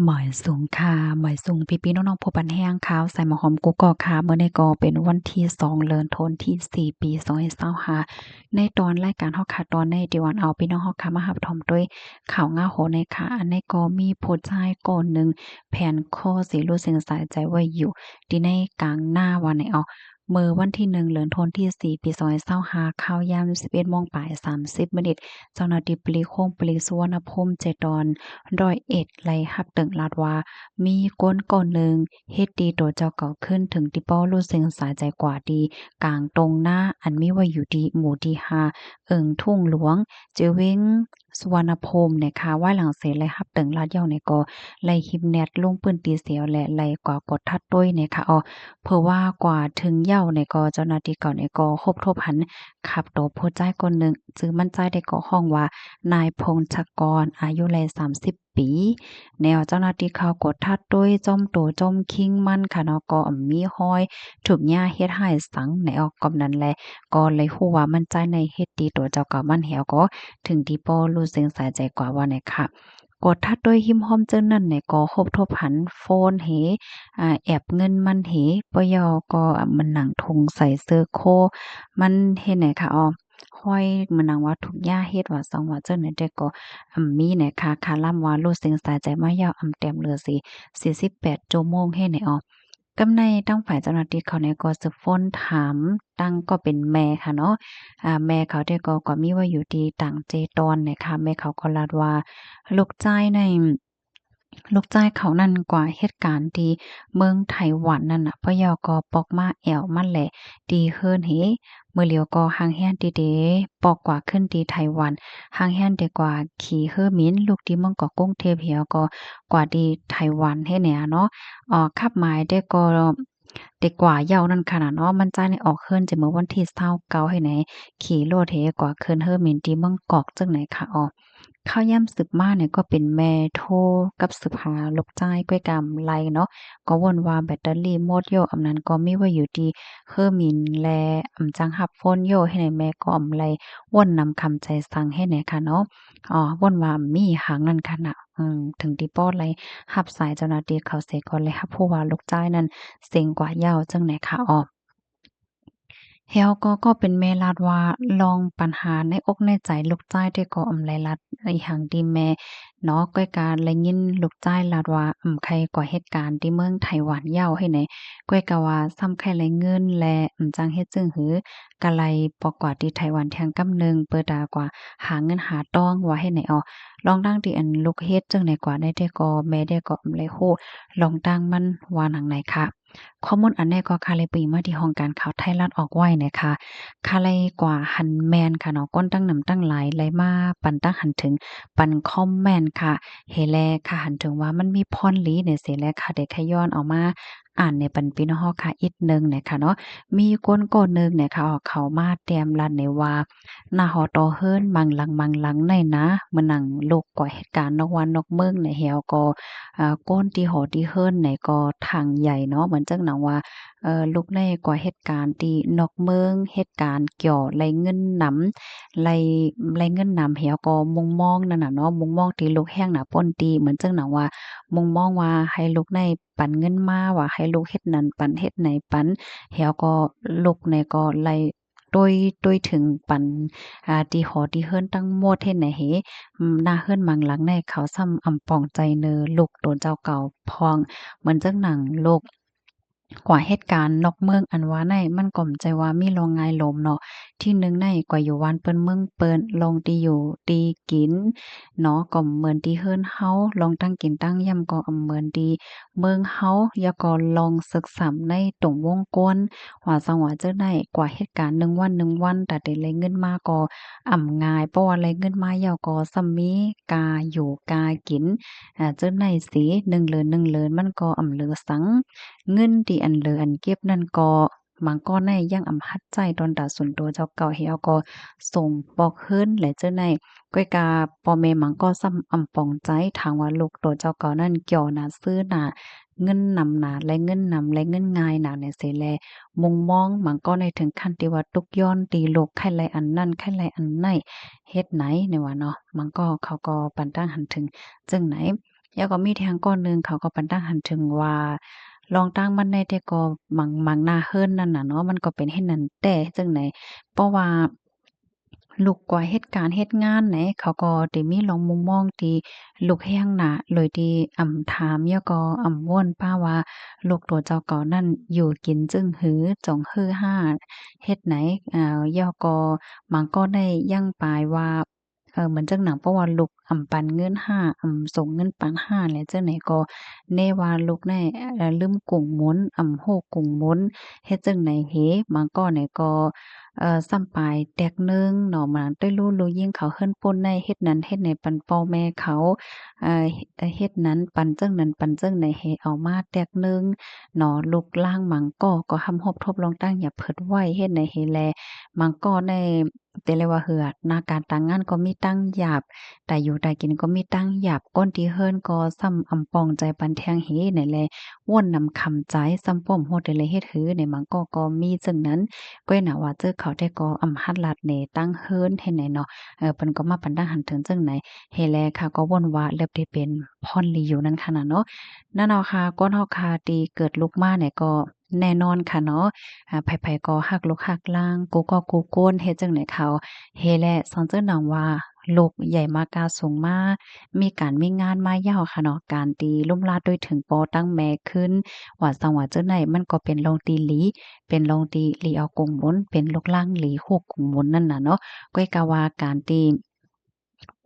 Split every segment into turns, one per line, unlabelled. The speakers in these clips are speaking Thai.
หมอยสูงค่ะหมอยสูงพี่ๆน้องๆผู้ปันแห้งขาวใส่หมอหอมกุ๊กกอกค่ะมื้อนี้ก็เป็นวันที่2เดือนธันวาคมที่4ปี2025ในตอนรายการเฮาค่ะตอนในที่วันเอาพี่น้องเฮาค่ะมารับชมด้วยข่าวง่าโหในค่ะอันนี้ก็มีผู้ชายคนหนึ่งแผนคอสิรู้สึกสายใจไว้อยู่ที่ในกลางหน้าวันไหนเอามื้อวันที่1เดือนธันวาคมที่4ปี2025ข่าวยาม 11:30 เจ้าหน้าที่ปลีโค้งปลีสุวรรณภูมิเจดอน101ไล่รับตึงลาดว่ามีก้นก่อนหนึ่งเฮ็ดดีโตเจ้าเก่าขึ้นถึงที่เป้ารู้สึกสาใจกว่าดีกลางตรงหน้าอันมีไว้อยู่ดีหมู่ที่5เอิงทุ่งหลวงเจอเว้งสุวรรณภูมินะคะว่าหลังเสไล่รับตึงลาดยาวเนี่ยก็ไล่หิบแนตลงปืนตีเสียวและไล่กว่ากดทัดด้วยนะคะเพราะว่ากว่าถึงเหย้าเนี่ยก็เจ้าหน้าที่เก่าเนี่ยก็คบทบหันขับโตผู้ใจคนหนึ่งซื้อมั่นใจได้ก็ห้องว่านายพงศกรอายุไล30ปีแนวเจ้าหน้าที่เขากดทัดด้วยจ้อมโตจ้อมคิงมันค่ะเนาะก็มีห้อยถูกหญ้าเฮ็ดให้สังในออกกำนั้นแลก็เลยฮู้ว่ามั่นใจในเฮ็ดดีตัวเจ้าเก่ามันแหวก็ถึงที่ป้อรู้สึกสายใจกว่าว่าเนี่ยค่ะกดทัดด้วยหิมห้อมเจ้านั่นเนี่ยก็คบทบหันโฟนเหแอบเงินมันเหปยอก็มันหนังทุงใส่เสื้อโคมันเฮ็ดไหนค่ะห้อยมันนังว่าทุกย่าเฮ็ดว่าสองว่าเจ้าเนี่ยเด็กก็มีนะคะคาล่ำว่ารู้สึกสายใจมายาวเต็มเหลือสิ48ชั่วโมงเฮ็ดให้กำในตั้งฝ่ายเจ้าหน้าที่เขาเนี่ยก็สืบฟ้นถามตั้งก็เป็นแม่ค่ะเนาะแม่เขาเนี่ยก็มีว่าอยู่ที่ต่างเจตอนนะคะแม่เขาก็ลาดว่าลูกจ้ายในลูกจ้ายเขานั่นกว่าเหตุการณ์ที่เมืองไต้หวันนั่นน่ะพะยอก็ปอกมาแอวมันแหละดีเฮิรนเฮมื้อเหลียวก็หางแฮนดีเดปอกกว่าขึ้นที่ไต้หวันหางแฮนดีกว่าขี่เฮอหมินลูกที่เมืองเกาะกรุงเทพเหี่ยวก็กว่าที่ไต้หวันเฮ็ดแหนเนาะขับหมายได้ก็ได้กว่าเหย้านั่นค่ะน่ะเนาะมันจ่ายในออกเฮิรนจะเมื่อวันที่29ให้ไหนขี่รถเฮกว่าขึ้นเฮอหมินที่เมืองกอกจังไหนค่ะข้าวยามสึกมาเนี่ยก็เป็นแม่โทรกับสึกหาลูกจ้ายก้อยกำไลเนาะก็วนว่าแบตเตอรี่หมดโยอำนั้นก็มีไว้อยู่ที่เครื่องมินแลจังหับโฟนโยให้ในแม่ก็อำไลวนนำคำใจสั่งให้แหน่ค่ะเนาะวนว่ามีหางนั่นค่ะน่ะถึงที่ป้อไลรับสายเจ้าหน้าที่เขาเสก็เลยรับผู้ว่าลูกจ้ายนั้นเซ็งกว่าเหย้าจังไหนค่ะเฮาก็เป็นแม่ลาดว่าลองปัญหาในอกในใจลูกจ้ายได้ก็อำไลลัดอีหังที่แม่เนาะก้อยการได้ยินลูกจ้ายลาดว่าใครก่อเหตุการณ์ที่เมืองไต้หวันเหย้าให้ไหนก้อยก็ว่าซ้ำใครไลเงินและจังเฮ็ดจึงหือกะไลปอกกว่าที่ไต้หวันแทงกำหนึ่งเปิดดากว่าหาเงินหาต้องว่าให้ไหนลองดังที่อันลูกเฮ็ดจังไหนกว่าได้แต่ก็แม่ได้ก็อำไลโฮลองดังมันว่าหนังไหนค่ะ ข้อมูลอันแนี้ก็ค่ะเลยไปมาที่ห้องการข่าวไทยรัฐออกไว้นะคะค่ะเลยกว่าหันแมนค่ะเนาะก้นตั้งหนำตั้งหลายไหลมาปันตั้งหันถึงปันคอมเมนต์ค่ะเฮแลค่ะหันถึงว่ามันมีพรลีเนี่ยเสียแล้วค่ะได้แค่ย้อนเอามาอ่านในปันพี่น้องเฮาค่ะอีกหนึ่งเนี่ยค่ะเนาะมีคนคนหนึ่งเนี่ยค่ะเขามาแต้มลั่นในว่าหน้าหอตอเฮิรนมังหลังในนะมื้อนั่งโลกก่อเหตุการณ์นอกวันนอกเมืองในแหวก็ก้นที่หอที่เฮิรนในก็ทางใหญ่เนาะเหมือนจังหนังว่าลุกในกว่าเหตุการณ์ที่นอกเมืองเหตุการณ์เกี่ยวไล่เงินนำไล่เงินนำแหวก็มุงมองนั่นน่ะเนาะมุงมองที่ลูกแห้งน่ะป้นตีเหมือนจังหนังว่ามุงมองว่าให้ลูกในปันเงินมาว่าให้ลูกเฮ็ดนั้นปันเฮ็ดไหนปันแหวก็ลูกในก็ไล่โดยถึงปันที่หอที่เฮิรนตั้งหมดเฮ็ดไหนเหหน้าเฮิรนมังหลังในเขาซ้ำอำปองใจเนอลูกโดนเจ้าเก่าพองเหมือนจังหนังโลก กว่าเหตุการณ์นอกเมืองอันว่าในมันก็ใจว่ามีโรงงานลมเนาะที่หนึ่งในกว่าอยู่วานเปิ้นเมืองเปิ้นลงที่อยู่ตีกินเนาะก็เหมือนที่เฮิรนเฮาลองตั้งกินตั้งยำก็เหมือนที่เมืองเฮาอย่าก็ลองศึกษาในตรงวงกวนว่าจังหวะเจ้าได้กว่าเหตุการณ์1 วันแต่ได้แลเงินมาก็ง่ายเพราะว่าแลเงินมาเหยาก็ซ้ำมีกาอยู่กากินเจ้าไหนสิ1 เดือนมันก็เหลือสัง เงินที่อันเหลืออันเก็บนั่นก็บางก้อนในยังอำหัดใจตอนตาส่วนตัวเจ้าเก่าเฮาก็ส่งปอกเฮิรนและเจ้าในก้อยกาพ่อแม่มังก็ซ้ำปองใจทางว่าลูกตัวเจ้าเก่านั่นเกี่ยวน่ะซื้อน่ะเงินนำหนาและเงินนำและเงินง่ายน่ะเนี่ยเสิแลมุงมองมังก็ในถึงขั้นที่ว่าตุกย้อนตีลูกไข่ไรอันนั้นไข่ไรอันไหนเฮ็ดไหนเนี่ยว่าเนาะมันก็เขาก็ปันตั้งหันถึงจึงไหน แล้วก็มีแทงก้อนหนึ่งเขาก็ปันตั้งหันถึงว่าลองตั้งมันได้แต่ก็มังหน้าเฮิรนนั่นน่ะเนาะมันก็เป็นเฮ็ดนั้นแต่จังไหนเพราะว่าลูกกว่าเหตุการณ์เฮ็ดงานไหนเขาก็ได้มีลองมุมมองที่ลูกแฮงน่ะเลยที่ถามแล้วก็ว่นป้าว่าลูกตัวเจ้าเก่านั่นอยู่กินจึ้งหือจ่องฮือห้าเฮ็ดไหนย่อก็มังก็ได้ยั่งปายว่าเหมือนจังหนังเพราะว่าลูกปันเงิน5ส่งเงินปัน5แล้วจังไหนก็แน่ว่าลูกได้ลืมกุ่งหมุนฮู้กุ่งหมุนเฮ็ดจังไหนเหมังก็เนี่ยก็ซ้ำปลายแตกหนึ่งเนาะมันด้วยรู้ยิ่งเขาเฮิ้นป่นได้เฮ็ดนั้นเฮ็ดนี้ปันพ่อแม่เขาเฮ็ดนั้นปันจั่งนั้นปันจั่งนี้ให้เอามาแตกหนึ่งเนาะลูกล่างหมั้งก็หำฮบทบลองตั้งอย่าเพิดไว้เฮ็ดไหนเฮ็ดแลมังก็ได้แต่เลยว่าเหือดหน้าการต่างงานก็มีตั้งหยาบแต่อยู่แต่กินก็มีตั้งหยาบก้นที่เฮิรนก็ซ้ำปองใจปันแทงเฮไหนแลว่นนำคำใจซ้ำป้อมโฮดได้เลยเฮ็ดหือในมังก็มีจึงนั้นก้อยหน่าว่าเจอเขาได้ก็หัดลัดเนตั้งเฮิรนเฮ็ดไหนเนาะเปิ้นก็มาปันดังหันถึงจังไหนเฮแลค่ะก็วนว่าเล็บที่เป็นพรลีอยู่นั่นค่ะน่ะเนาะนั่นเอาค่ะก้นเฮาค่ะที่เกิดลูกมาเนี่ยก็แน่นอนค่ะเนาะไผๆก็ฮักลูกฮักล่างกูก็กูโก้นเฮ็ดจังไหนเขาเฮแลสอนเจ้าหนองว่าลูกใหญ่มากาสูงมามีการมีงานมายาวค่ะเนาะการตีลุ่มลาดด้วยถึงปอตั้งแม่ขึ้นว่าสังว่าเจ้าไหนมันก็เป็นลงตีหลีเป็นลงตีหลีเอากงหมุนเป็นลูกล่างหลีฮูกกงหมุนนั่นน่ะเนาะก้อยกะว่าการตี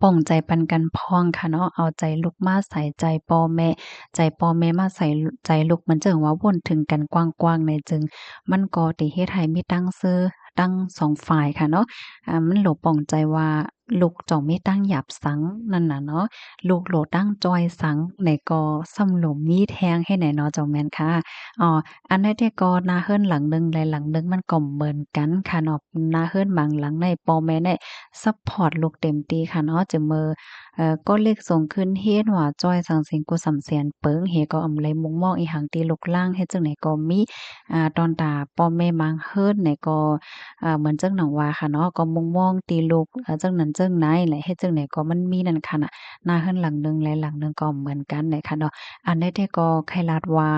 ป้องใจปันกันพ้องค่ะเนาะเอาใจลูกมาใส่ใจพ่อแม่ใจพ่อแม่มาใส่ใจลูกมันจึงว่าวนถึงกันกว้างๆในจึงมันก็ติเฮ็ดให้มีตั้งซื่อตั้งสองฝ่ายค่ะเนาะมันโหลป้องใจว่าลูกจ่องมีตั้งหยาบสังนั่นน่ะเนาะลูกโหลตั้งจอยสังไหนก็ซ้ำหลมมีแทงให้ไหนเนาะเจ้าแม่นค่ะอันใดแต่ก็นาเฮิรนหลังหนึ่งและหลังหนึ่งมันก็เหมือนกันค่ะเนาะนาเฮิรนบางหลังในพ่อแม่ได้ซัปพอร์ตลูกเต็มที่ค่ะเนาะจะมือก็เลขส่งขึ้นเฮ็ดว่าจ้อยสังสิงกูสำเสียนเปิงเฮก็อำไลมุงมองอีหังตีลูกล่างเฮ็ดจังไหนก็มีตอนตาพ่อแม่บางเฮิรนไหนก็เหมือนจังหนังว่าค่ะเนาะก็มุงมองตีลูกจังนั้นจังไหนแหละเฮ็ดจังไหนก็มันมีนั่นค่ะน่ะนาเฮิรนหลังหนึ่งและหลังหนึ่งก็เหมือนกันเนี่ยค่ะเนาะอันใดแต่ก็ใครลาดว่า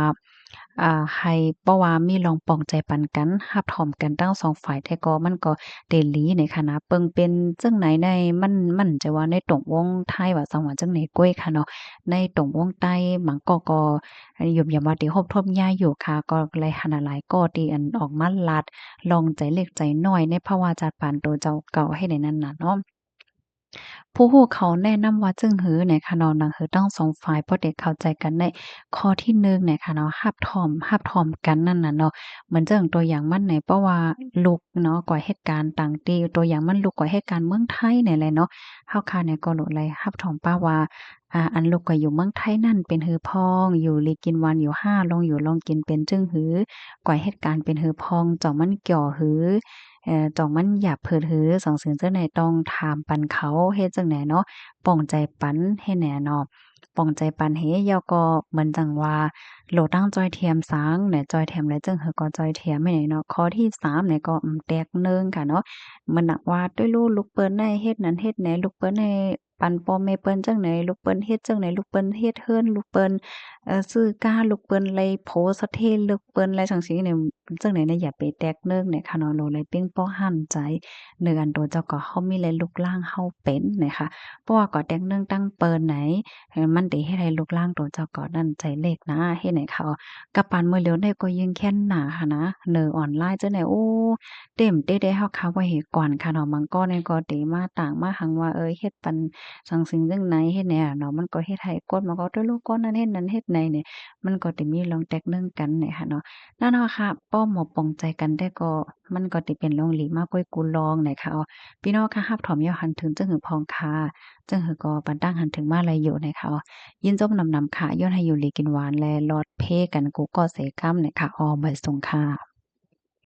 ให้เพราะว่ามีลองปองใจปันกันรับถ่อมกันทั้งสองฝ่ายแต่ก็มันก็เดหลีในคณะเปิงเป็นจังไหนในมันจะว่าในตรงวงไทยว่าสังว่าจังไหนก้วยค่ะเนาะในตรงวงใต้หมังก็ยุบยามว่าที่ฮบทบย้ายอยู่ค่ะก็เลยหันหลายก็ที่อันออกมาลัดลองใจเล็กใจน้อยในภาวะจัดปานโตเจ้าเก่าให้ในนั้นน่ะเนาะ ผู้รู้เขาแนะนำว่าจึงหือเนี่ยค่ะเนาะหนังหือต้องสองฝ่ายเพราะได้เข้าใจกันในข้อที่1เนี่ยค่ะเนาะรับถ่อมกันนั่นน่ะเนาะเหมือนจั่งตัวอย่างมันเนี่ยเพราะว่าลูกเนาะก่อเหตุการณ์ต่างที่ตัวอย่างมันลูกก่อเหตุการณ์เมืองไทยเนี่ยแหละเนาะเฮาค่ะเนี่ยก็โลดเลยรับถ่อมป้าว่าอันลูกก็อยู่เมืองไทยนั่นเป็นหือพองอยู่ลีกินวันอยู่ห้าลงอยู่ลองกินเป็นจึงหือก่อเหตุการณ์เป็นหือพองเจ้ามันเกี่ยวหือ จ่องมันหยาบเผิดหือสองสิ่งจั่งใดต้องถามปันเขาเฮ็ดจั่งใดเนาะปลองใจปันให้แหน่เนาะปลองใจปันเฮ็ดแล้วก็เหมือนจั่งว่าโหลตั้งจอยเทียมสังเนี่ยจอยเทียมแล้วจั่งหือก็จอยเทียมให้ไหนเนาะข้อที่3เนี่ยก็แตกหนึ่งค่ะเนาะมันน่ะว่าด้วยลูกลูกเปิ้นได้เฮ็ดนั้นเฮ็ดแหนลูกเปิ้นได้ปันพ่อแม่เปิ้นจั่งไหนลูกเปิ้นเฮ็ดจั่งไหนลูกเปิ้นเฮ็ดเฮิรนลูกเปิ้นซื้อกาลูกเปิ้นไลโพสะเทลูกเปิ้นไรจั่งซี้เนี่ยจั่งใดเนี่ยอย่าไปแตกเนิกเนี่ยค่ะเนาะโลเลยเป้งป้อหั้นใจเนื้ออันโตเจ้าก็เฮามีเลยรูปร่างเฮาเป็นนะคะเพราะว่าก็แต่งเนื่องตั้งเปิ้นไหนมันได้เฮ็ดให้รูปร่างโตเจ้าก็นั่นใจเล็กนะเฮ็ดให้เขากับปานมื้อเหลียวได้ก็ยิงแค้นหนาค่ะนะเนอออนไลน์จังได๋โอ้เต็มเต๊ได้เฮาคาไว้ให้ก่อนค่ะเนาะมันก็เนี่ยก็เตมาต่างมาหังว่าเฮ็ดปันจั่งสิ่งจั่งไหนเฮ็ดแหน่เนาะมันก็เฮ็ดให้กดมันก็ด้วยลูกก้นนั้นเฮ็ดนั้นเฮ็ดไหนเนี่ยมันก็สิมีลองแตกเนื่องกันเนี่ยค่ะเนาะ นั่นเนาะค่ะป้อหมอปองใจกันได้ก็มันก็ติเป็นโรงหลีมากก้อยกูลองไหนค่ะพี่น้องค่ะรับถอมยอหันถึงจังหือพองค่ะจังหือก็ปันตั้งหันถึงมาลายอยู่ไหนค่ะยินจมนำค่ะย้อนให้อยู่หลีกินหวานแลลอดเพกันกูก็เสกำไหนค่ะใบส่งค่ะ